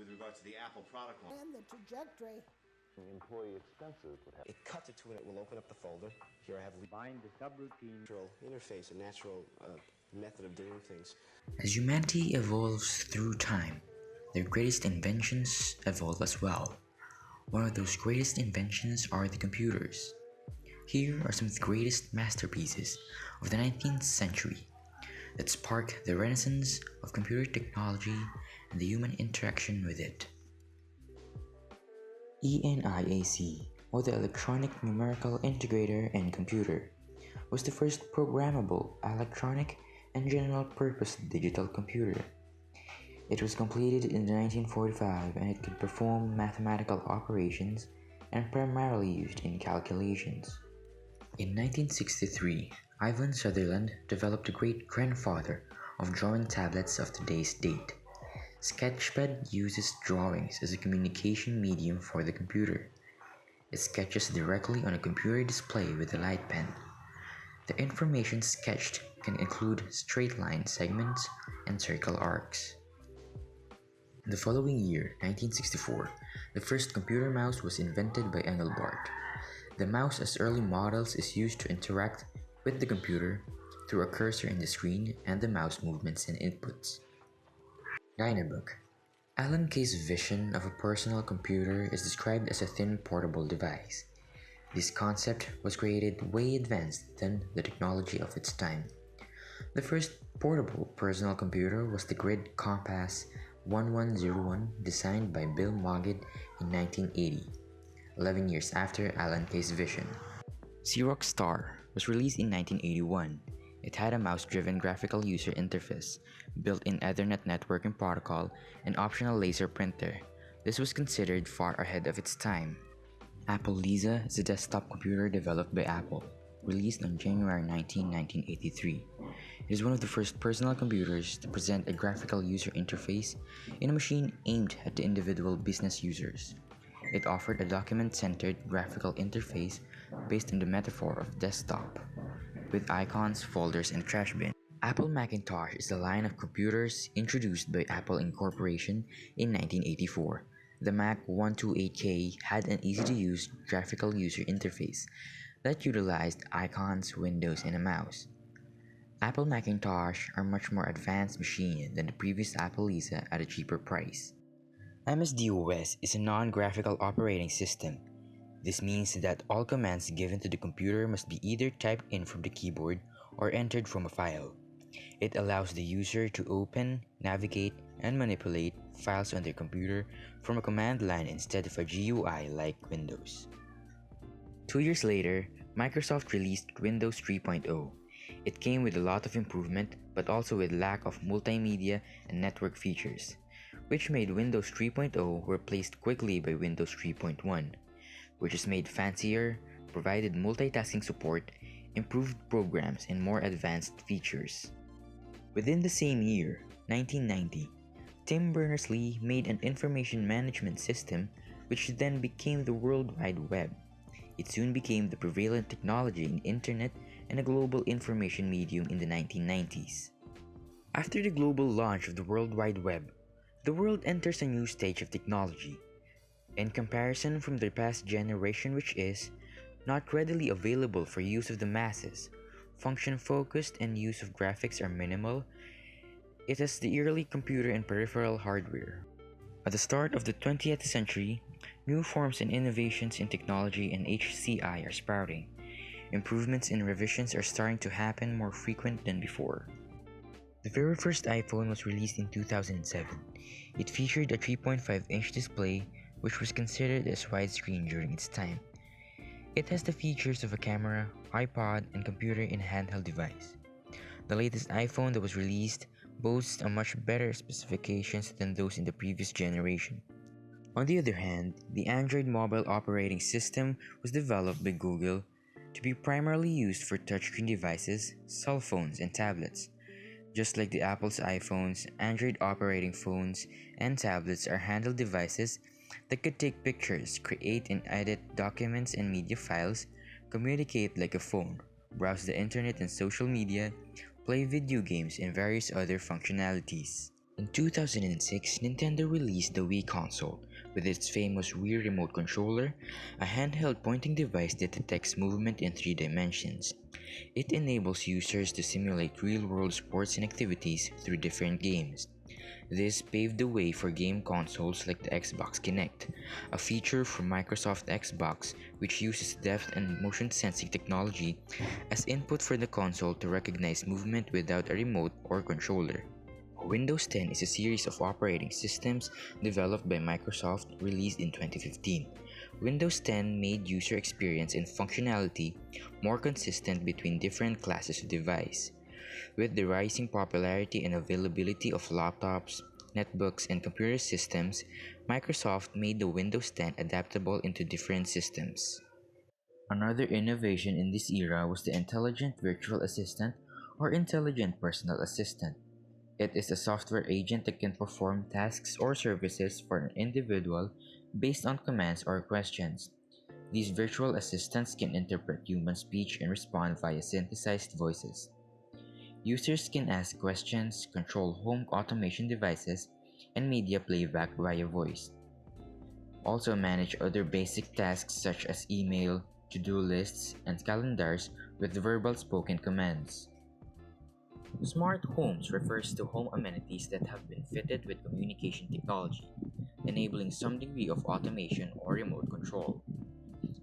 with regard to the Apple product line. And the trajectory. Employee expenses would have. It cuts it to when it will open up the folder. Here I have find the subroutine natural interface, a natural method of doing things. As humanity evolves through time, their greatest inventions evolve as well. One of those greatest inventions are the computers. Here are some of the greatest masterpieces of the 19th century that sparked the renaissance of computer technology and the human interaction with it. ENIAC, or the Electronic Numerical Integrator and Computer, was the first programmable, electronic, and general-purpose digital computer. It was completed in 1945 and it could perform mathematical operations and primarily used in calculations. In 1963, Ivan Sutherland developed the great-grandfather of drawing tablets of today's date. Sketchpad uses drawings as a communication medium for the computer. It sketches directly on a computer display with a light pen. The information sketched can include straight line segments and circle arcs. The following year, 1964, the first computer mouse was invented by Engelbart. The mouse as early models is used to interact with the computer through a cursor in the screen and the mouse movements and inputs. Dynabook. Alan Kay's vision of a personal computer is described as a thin portable device. This concept was created way advanced than the technology of its time. The first portable personal computer was the Grid Compass 1101 designed by Bill Mogid in 1980, 11 years after Alan Kay's vision. Xerox Star was released in 1981. It had a mouse-driven graphical user interface, built-in Ethernet networking protocol, and optional laser printer. This was considered far ahead of its time. Apple Lisa is a desktop computer developed by Apple, released on January 19, 1983. It is one of the first personal computers to present a graphical user interface in a machine aimed at the individual business users. It offered a document-centered graphical interface based on the metaphor of desktop, with icons, folders, and trash bin. Apple Macintosh is a line of computers introduced by Apple Incorporation in 1984. The Mac 128K had an easy-to-use graphical user interface that utilized icons, windows, and a mouse. Apple Macintosh are much more advanced machine than the previous Apple Lisa at a cheaper price. MS-DOS is a non-graphical operating system. This means that all commands given to the computer must be either typed in from the keyboard or entered from a file. It allows the user to open, navigate, and manipulate files on their computer from a command line instead of a GUI like Windows. 2 years later, Microsoft released Windows 3.0. It came with a lot of improvement, but also with lack of multimedia and network features, which made Windows 3.0 replaced quickly by Windows 3.1, which is made fancier, provided multitasking support, improved programs, and more advanced features. Within the same year, 1990, Tim Berners-Lee made an information management system which then became the World Wide Web. It soon became the prevalent technology in internet and a global information medium in the 1990s. After the global launch of the World Wide Web, the world enters a new stage of technology. In comparison from the past generation, which is not readily available for use of the masses, function-focused and use of graphics are minimal, it is the early computer and peripheral hardware. At the start of the 20th century, new forms and innovations in technology and HCI are sprouting. Improvements and revisions are starting to happen more frequent than before. The very first iPhone was released in 2007. It featured a 3.5-inch display which was considered as widescreen during its time. It has the features of a camera, iPod, and computer in a handheld device. The latest iPhone that was released boasts a much better specifications than those in the previous generation. On the other hand, the Android mobile operating system was developed by Google to be primarily used for touchscreen devices, cell phones, and tablets. Just like the Apple's iPhones, Android operating phones and tablets are handheld devices that could take pictures, create and edit documents and media files, communicate like a phone, browse the internet and social media, play video games, and various other functionalities. In 2006, Nintendo released the Wii console with its famous Wii Remote Controller, a handheld pointing device that detects movement in 3 dimensions. It enables users to simulate real-world sports and activities through different games. This paved the way for game consoles like the Xbox Kinect, a feature from Microsoft Xbox which uses depth and motion sensing technology as input for the console to recognize movement without a remote or controller. Windows 10 is a series of operating systems developed by Microsoft released in 2015. Windows 10 made user experience and functionality more consistent between different classes of device. With the rising popularity and availability of laptops, netbooks, and computer systems, Microsoft made the Windows 10 adaptable into different systems. Another innovation in this era was the Intelligent Virtual Assistant or Intelligent Personal Assistant. It is a software agent that can perform tasks or services for an individual based on commands or questions. These virtual assistants can interpret human speech and respond via synthesized voices. Users can ask questions, control home automation devices, and media playback via voice. Also manage other basic tasks such as email, to-do lists, and calendars with verbal spoken commands. Smart homes refers to home amenities that have been fitted with communication technology, enabling some degree of automation or remote control.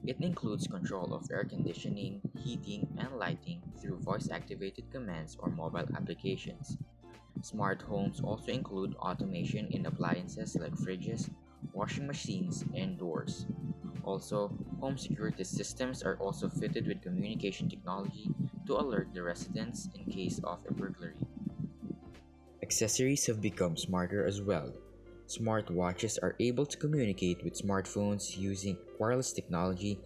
It includes control of air conditioning, heating, and lighting through voice-activated commands or mobile applications. Smart homes also include automation in appliances like fridges, washing machines, and doors. Also, home security systems are also fitted with communication technology to alert the residents in case of a burglary. Accessories have become smarter as well. Smartwatches are able to communicate with smartphones using wireless technology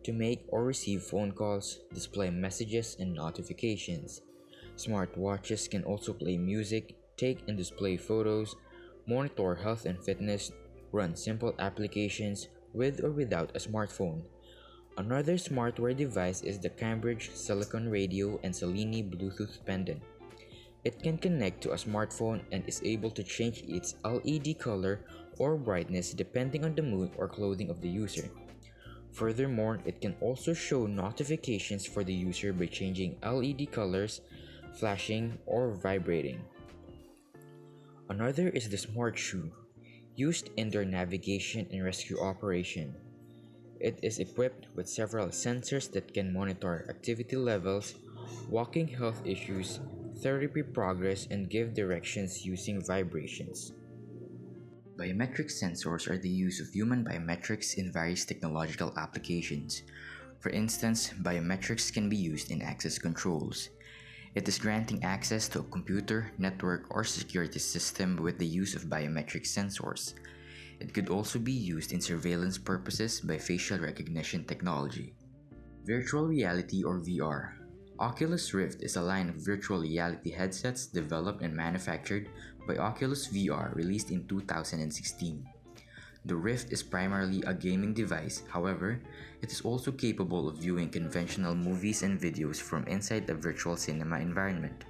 to make or receive phone calls, display messages, and notifications. Smartwatches can also play music, take and display photos, monitor health and fitness, run simple applications with or without a smartphone. Another smartware device is the Cambridge Silicon Radio and Selene Bluetooth pendant. It can connect to a smartphone and is able to change its LED color or brightness depending on the mood or clothing of the user. Furthermore, it can also show notifications for the user by changing LED colors, flashing, or vibrating. Another is the Smart Shoe, used in their navigation and rescue operation. It is equipped with several sensors that can monitor activity levels, walking health issues, therapy progress, and give directions using vibrations. Biometric sensors are the use of human biometrics in various technological applications. For instance, biometrics can be used in access controls. It is granting access to a computer, network, or security system with the use of biometric sensors. It could also be used in surveillance purposes by facial recognition technology. Virtual reality or VR. Oculus Rift is a line of virtual reality headsets developed and manufactured by Oculus VR, released in 2016. The Rift is primarily a gaming device, however, it is also capable of viewing conventional movies and videos from inside the virtual cinema environment.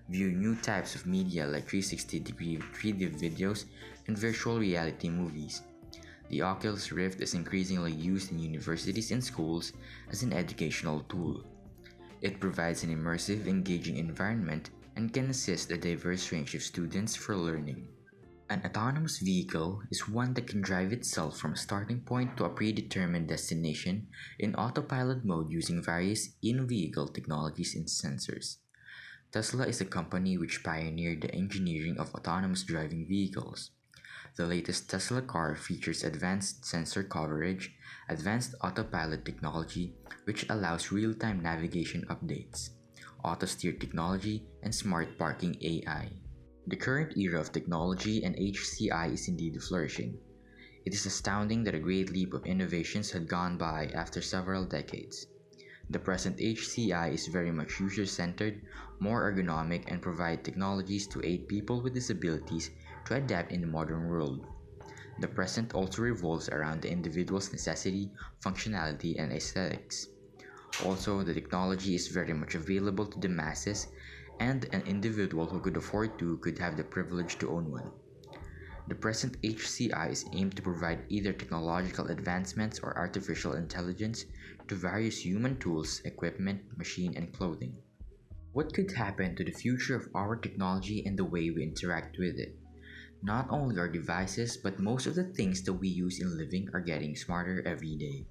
View new types of media like 360-degree 3D videos and virtual reality movies. The Oculus Rift is increasingly used in universities and schools as an educational tool. It provides an immersive, engaging environment and can assist a diverse range of students for learning. An autonomous vehicle is one that can drive itself from a starting point to a predetermined destination in autopilot mode using various in-vehicle technologies and sensors. Tesla is a company which pioneered the engineering of autonomous driving vehicles. The latest Tesla car features advanced sensor coverage, advanced autopilot technology, which allows real-time navigation updates, auto-steer technology, and smart parking AI. The current era of technology and HCI is indeed flourishing. It is astounding that a great leap of innovations had gone by after several decades. The present HCI is very much user-centered, more ergonomic, and provide technologies to aid people with disabilities to adapt in the modern world. The present also revolves around the individual's necessity, functionality, and aesthetics. Also, the technology is very much available to the masses and an individual who could afford to could have the privilege to own one. The present HCIs aim to provide either technological advancements or artificial intelligence to various human tools, equipment, machine, and clothing. What could happen to the future of our technology and the way we interact with it? Not only our devices, but most of the things that we use in living are getting smarter every day.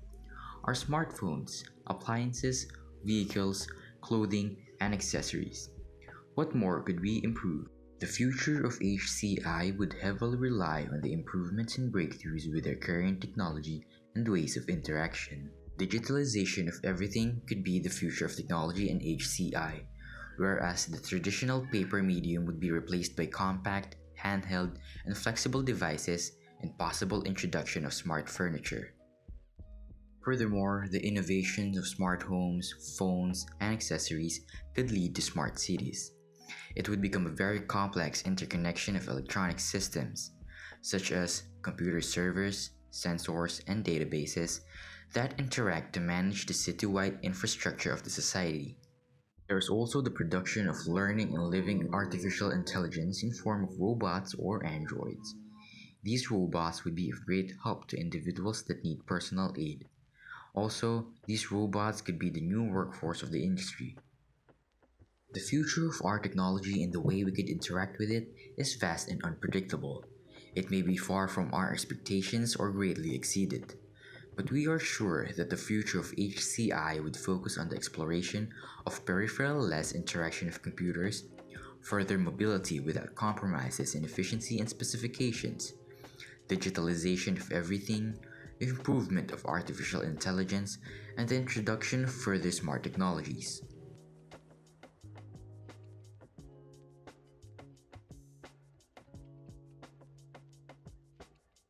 Our smartphones, appliances, vehicles, clothing, and accessories. What more could we improve? The future of HCI would heavily rely on the improvements and breakthroughs with our current technology and ways of interaction. Digitalization of everything could be the future of technology and HCI, whereas the traditional paper medium would be replaced by compact, handheld, and flexible devices and possible introduction of smart furniture. Furthermore, the innovations of smart homes, phones, and accessories could lead to smart cities. It would become a very complex interconnection of electronic systems, such as computer servers, sensors, and databases that interact to manage the citywide infrastructure of the society. There is also the production of learning and living artificial intelligence in form of robots or androids. These robots would be of great help to individuals that need personal aid. Also, these robots could be the new workforce of the industry. The future of our technology and the way we could interact with it is vast and unpredictable. It may be far from our expectations or greatly exceeded. But we are sure that the future of HCI would focus on the exploration of peripheral-less interaction of computers, further mobility without compromises in efficiency and specifications, digitalization of everything, improvement of artificial intelligence, and the introduction of further smart technologies.